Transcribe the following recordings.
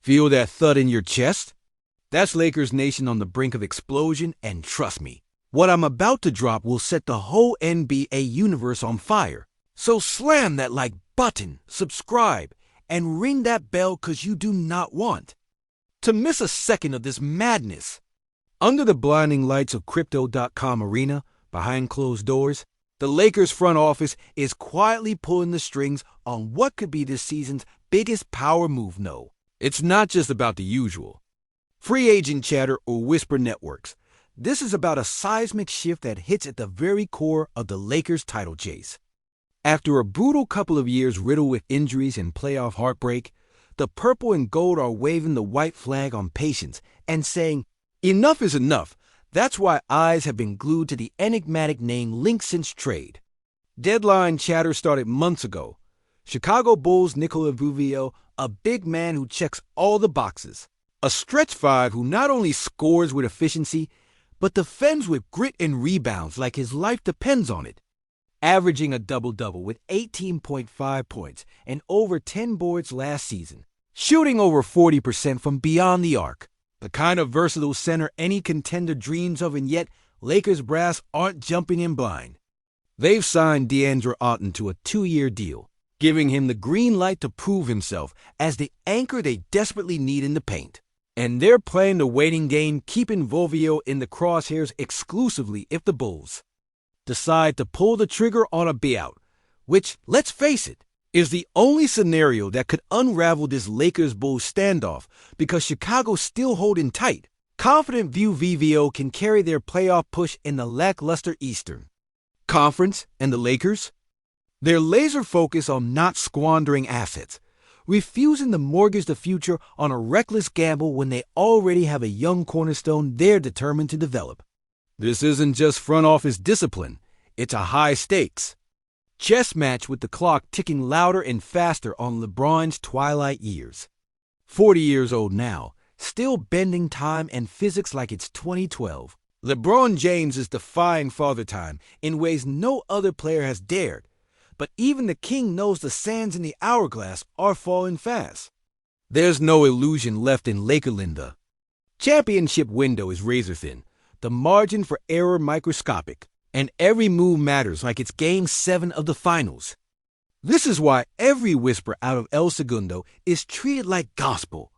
Feel that thud in your chest? That's Lakers Nation on the brink of explosion, and trust me, what I'm about to drop will set the whole NBA universe on fire. So slam that like button, subscribe, and ring that bell because you do not want to miss a second of this madness. Under the blinding lights of Crypto.com Arena, behind closed doors, the Lakers front office is quietly pulling the strings on what could be this season's biggest power move. No, it's not just about the usual free agent chatter or whisper networks. This is about a seismic shift that hits at the very core of the Lakers' title chase. After a brutal couple of years riddled with injuries and playoff heartbreak, the purple and gold are waving the white flag on patience and saying, enough is enough. That's why eyes have been glued to the enigmatic name linked since trade. Deadline chatter started months ago. Chicago Bulls Nikola Vucevic, a big man who checks all the boxes. A stretch five who not only scores with efficiency, but defends with grit and rebounds like his life depends on it. Averaging a double-double with 18.5 points and over 10 boards last season. Shooting over 40% from beyond the arc. The kind of versatile center any contender dreams of, and yet Lakers brass aren't jumping in blind. They've signed DeAndre Ayton to a 2-year deal, giving him the green light to prove himself as the anchor they desperately need in the paint. And they're playing the waiting game, keeping Vucevic in the crosshairs exclusively if the Bulls decide to pull the trigger on a buyout, which, let's face it, is the only scenario that could unravel this Lakers-Bulls standoff because Chicago's still holding tight. Confident Vucevic can carry their playoff push in the lackluster Eastern Conference, and the Lakers? They're laser-focused on not squandering assets, refusing to mortgage the future on a reckless gamble when they already have a young cornerstone they're determined to develop. This isn't just front office discipline, it's a high-stakes chess match with the clock ticking louder and faster on LeBron's twilight years. 40 years old now, still bending time and physics like it's 2012. LeBron James is defying father time in ways no other player has dared. But even the king knows the sands in the hourglass are falling fast. There's no illusion left in Lakerland. The championship window is razor-thin, the margin for error microscopic, and every move matters like it's Game 7 of the finals. This is why every whisper out of El Segundo is treated like gospel,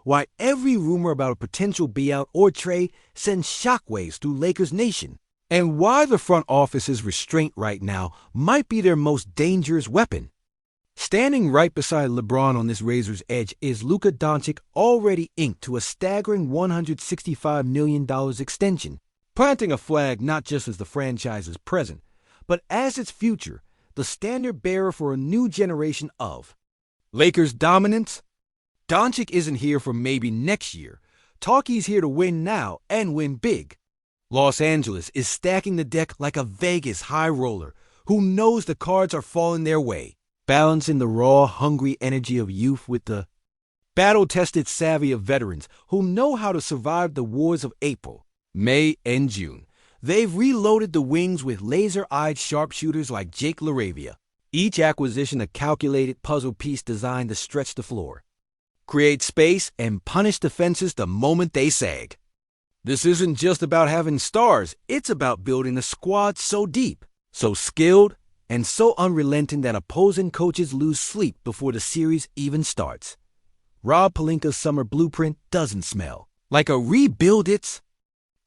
why every rumor about a potential buyout or trade sends shockwaves through Lakers Nation. And why the front office's restraint right now might be their most dangerous weapon. Standing right beside LeBron on this razor's edge is Luka Doncic, already inked to a staggering $165 million extension, planting a flag not just as the franchise's present, but as its future, the standard bearer for a new generation of Lakers dominance. Doncic isn't here for maybe next year. Talkie's here to win now and win big. Los Angeles is stacking the deck like a Vegas high roller who knows the cards are falling their way, balancing the raw, hungry energy of youth with the battle-tested savvy of veterans who know how to survive the wars of April, May, and June. They've reloaded the wings with laser-eyed sharpshooters like Jake LaRavia, each acquisition a calculated puzzle piece designed to stretch the floor, create space, and punish defenses the moment they sag. This isn't just about having stars, it's about building a squad so deep, so skilled, and so unrelenting that opposing coaches lose sleep before the series even starts. Rob Pelinka's summer blueprint doesn't smell like a rebuild, it's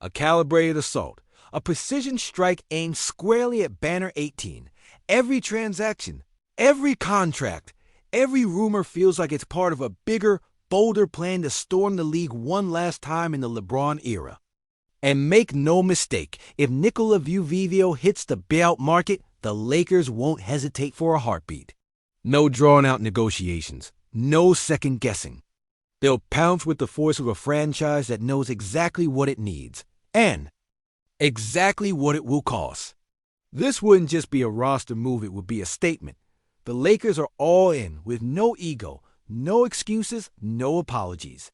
a calibrated assault, a precision strike aimed squarely at Banner 18. Every transaction, every contract, every rumor feels like it's part of a bigger, bolder plan to storm the league one last time in the LeBron era. And make no mistake, if Nikola Vucevic hits the buyout market, the Lakers won't hesitate for a heartbeat. No drawn-out negotiations, no second-guessing. They'll pounce with the force of a franchise that knows exactly what it needs, and exactly what it will cost. This wouldn't just be a roster move, it would be a statement. The Lakers are all in, with no ego, no excuses, no apologies.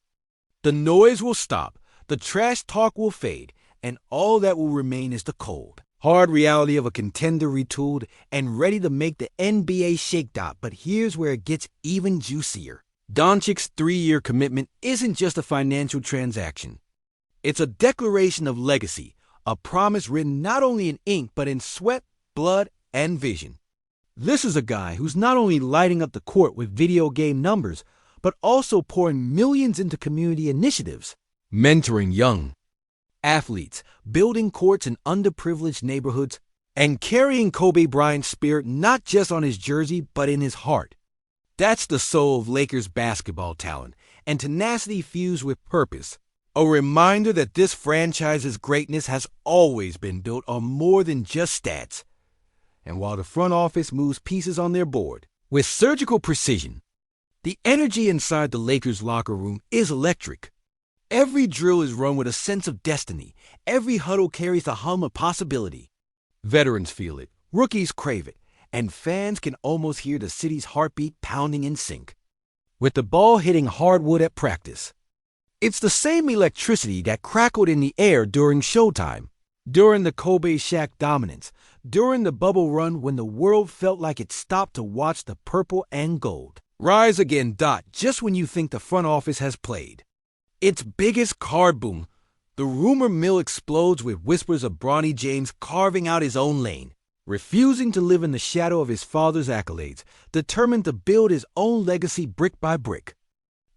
The noise will stop, the trash talk will fade, and all that will remain is the cold, hard reality of a contender retooled and ready to make the NBA shakedown. But here's where it gets even juicier. Doncic's 3-year commitment isn't just a financial transaction. It's a declaration of legacy, a promise written not only in ink but in sweat, blood, and vision. This is a guy who's not only lighting up the court with video game numbers, but also pouring millions into community initiatives, mentoring young athletes, building courts in underprivileged neighborhoods, and carrying Kobe Bryant's spirit not just on his jersey but in his heart. That's the soul of Lakers basketball talent, and tenacity fused with purpose. A reminder that this franchise's greatness has always been built on more than just stats. And while the front office moves pieces on their board with surgical precision, the energy inside the Lakers locker room is electric. Every drill is run with a sense of destiny. Every huddle carries the hum of possibility. Veterans feel it, rookies crave it, and fans can almost hear the city's heartbeat pounding in sync. With the ball hitting hardwood at practice, it's the same electricity that crackled in the air during Showtime, during the Kobe Shaq dominance, during the bubble run when the world felt like it stopped to watch the purple and gold rise again just when you think the front office has played its biggest card boom. The rumor mill explodes with whispers of Bronny James carving out his own lane, refusing to live in the shadow of his father's accolades, determined to build his own legacy brick by brick.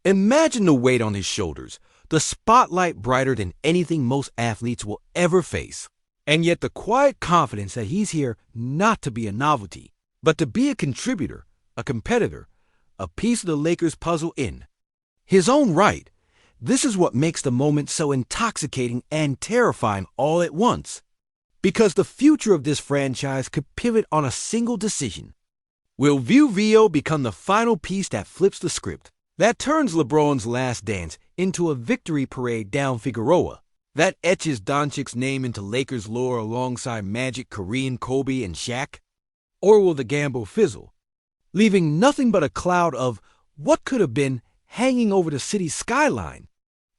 Imagine the weight on his shoulders, the spotlight brighter than anything most athletes will ever face, and yet the quiet confidence that he's here not to be a novelty, but to be a contributor, a competitor, a piece of the Lakers' puzzle in his own right. This is what makes the moment so intoxicating and terrifying all at once. Because the future of this franchise could pivot on a single decision. Will Vucevic become the final piece that flips the script, that turns LeBron's last dance into a victory parade down Figueroa, that etches Doncic's name into Lakers lore alongside Magic, Kareem, Kobe, and Shaq? Or will the gamble fizzle, leaving nothing but a cloud of what could have been hanging over the city's skyline?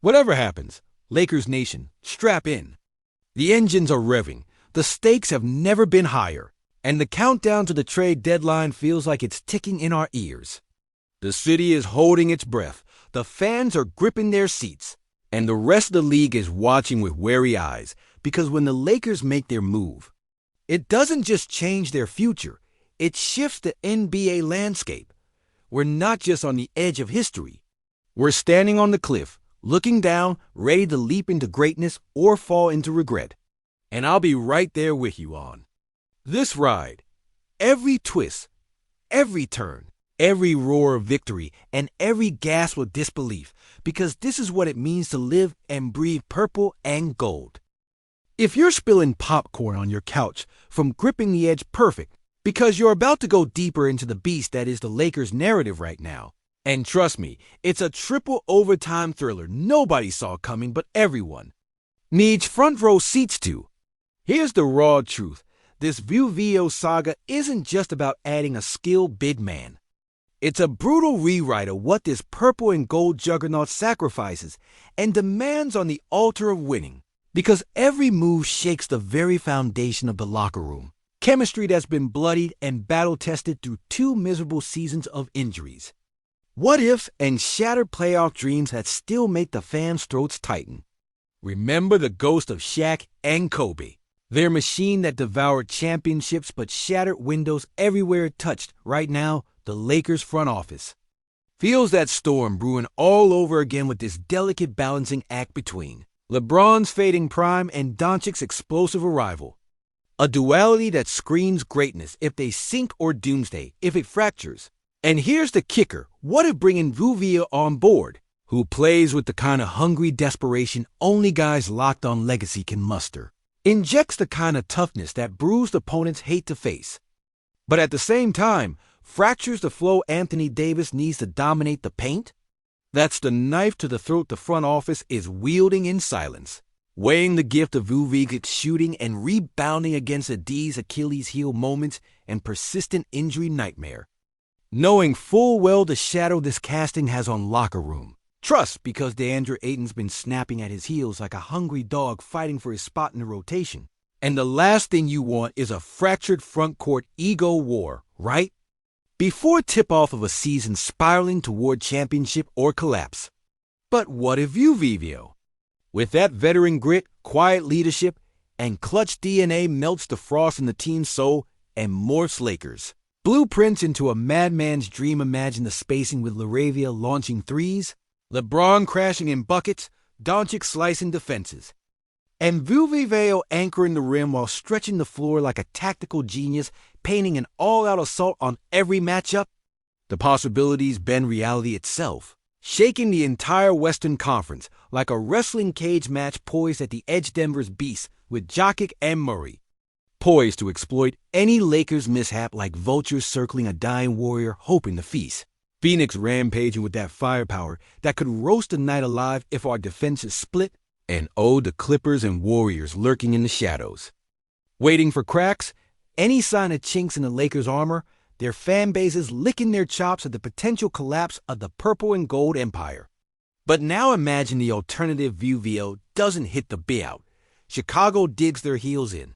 Whatever happens, Lakers Nation, strap in. The engines are revving, the stakes have never been higher, and the countdown to the trade deadline feels like it's ticking in our ears. The city is holding its breath, the fans are gripping their seats, and the rest of the league is watching with wary eyes, because when the Lakers make their move, it doesn't just change their future, it shifts the NBA landscape. We're not just on the edge of history, we're standing on the cliff, looking down, ready to leap into greatness or fall into regret. And I'll be right there with you on this ride. Every twist, every turn, every roar of victory, and every gasp of disbelief, because this is what it means to live and breathe purple and gold. If you're spilling popcorn on your couch from gripping the edge perfect, because you're about to go deeper into the beast that is the Lakers narrative right now, and trust me, it's a triple overtime thriller nobody saw coming but everyone needs front row seats to. Here's the raw truth. This Vucevic saga isn't just about adding a skilled big man. It's a brutal rewrite of what this purple and gold juggernaut sacrifices and demands on the altar of winning. Because every move shakes the very foundation of the locker room. Chemistry that's been bloodied and battle-tested through 2 miserable seasons of injuries. What if and shattered playoff dreams had still made the fans' throats tighten? Remember the ghost of Shaq and Kobe, their machine that devoured championships but shattered windows everywhere it touched. Right now, the Lakers front office feels that storm brewing all over again with this delicate balancing act between LeBron's fading prime and Doncic's explosive arrival. A duality that screams greatness if they sink or doomsday if it fractures. And here's the kicker. What if bringing Vucevic on board, who plays with the kind of hungry desperation only guys locked on legacy can muster, injects the kind of toughness that bruised opponents hate to face, but at the same time, fractures the flow Anthony Davis needs to dominate the paint? That's the knife to the throat the front office is wielding in silence, weighing the gift of Vucevic's shooting and rebounding against Ad's Achilles heel moments and persistent injury nightmare. Knowing full well the shadow this casting has on locker room. Trust, because DeAndre Ayton's been snapping at his heels like a hungry dog fighting for his spot in the rotation. And the last thing you want is a fractured front court ego war, right? before tip-off of a season spiraling toward championship or collapse. But what if Vucevic, with that veteran grit, quiet leadership, and clutch DNA, melts the frost in the team's soul and morphs Lakers blueprints into a madman's dream? Imagine the spacing with LaRavia launching threes, LeBron crashing in buckets, Doncic slicing defenses, and Vucevic anchoring the rim while stretching the floor like a tactical genius, painting an all-out assault on every matchup. The possibilities bend reality itself, shaking the entire Western Conference like a wrestling cage match poised at the edge. Denver's beasts with Jokic and Murray, poised to exploit any Lakers mishap like vultures circling a dying warrior hoping to feast. Phoenix rampaging with that firepower that could roast a night alive if our defense is split. And the Clippers and Warriors lurking in the shadows, waiting for cracks, any sign of chinks in the Lakers' armor, their fan bases licking their chops at the potential collapse of the purple and gold empire. But now imagine the alternative. Vucevic doesn't hit the buyout. Chicago digs their heels in.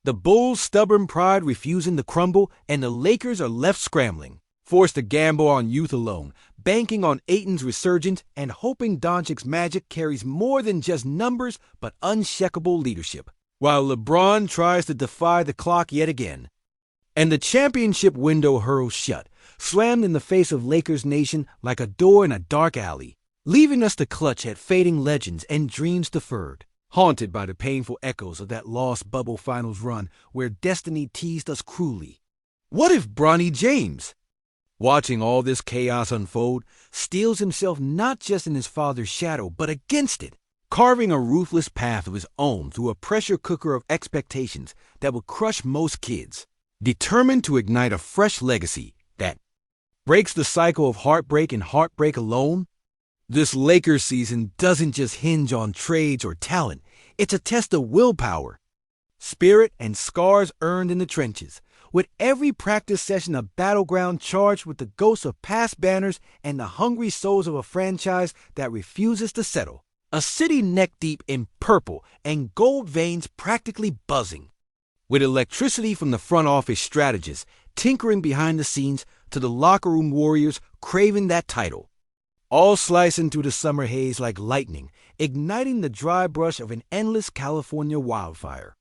The Bulls' stubborn pride refusing to crumble, and the Lakers are left scrambling, forced to gamble on youth alone, banking on Ayton's resurgence and hoping Doncic's magic carries more than just numbers but unshakable leadership, while LeBron tries to defy the clock yet again. And the championship window hurls shut, slammed in the face of Lakers Nation like a door in a dark alley, leaving us to clutch at fading legends and dreams deferred, haunted by the painful echoes of that lost bubble finals run where destiny teased us cruelly. What if Bronny James, watching all this chaos unfold, steels himself not just in his father's shadow, but against it, carving a ruthless path of his own through a pressure cooker of expectations that would crush most kids, determined to ignite a fresh legacy that breaks the cycle of heartbreak and heartbreak alone? This Lakers season doesn't just hinge on trades or talent. It's a test of willpower, spirit, and scars earned in the trenches, with every practice session a battleground charged with the ghosts of past banners and the hungry souls of a franchise that refuses to settle. A city neck-deep in purple and gold veins practically buzzing, with electricity from the front office strategists tinkering behind the scenes to the locker room warriors craving that title, all slicing through the summer haze like lightning, igniting the dry brush of an endless California wildfire.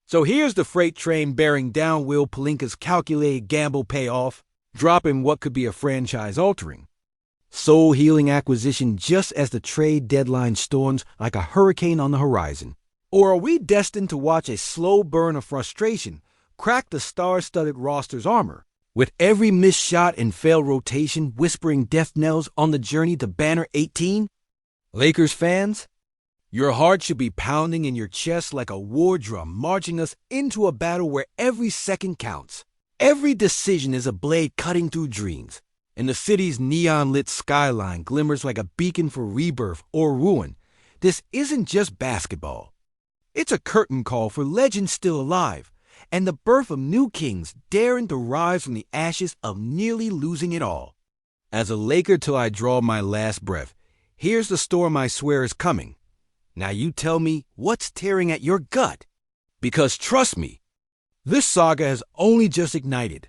So here's the freight train bearing down. Will Pelinka's calculated gamble pay off, dropping what could be a franchise-altering, soul-healing acquisition just as the trade deadline storms like a hurricane on the horizon? Or are we destined to watch a slow burn of frustration crack the star-studded roster's armor, with every missed shot and failed rotation whispering death knells on the journey to Banner 18? Lakers fans, your heart should be pounding in your chest like a war drum marching us into a battle where every second counts. Every decision is a blade cutting through dreams, and the city's neon-lit skyline glimmers like a beacon for rebirth or ruin. This isn't just basketball. It's a curtain call for legends still alive, and the birth of new kings daring to rise from the ashes of nearly losing it all. As a Laker till I draw my last breath, here's the storm I swear is coming. Now you tell me what's tearing at your gut. Because trust me, this saga has only just ignited.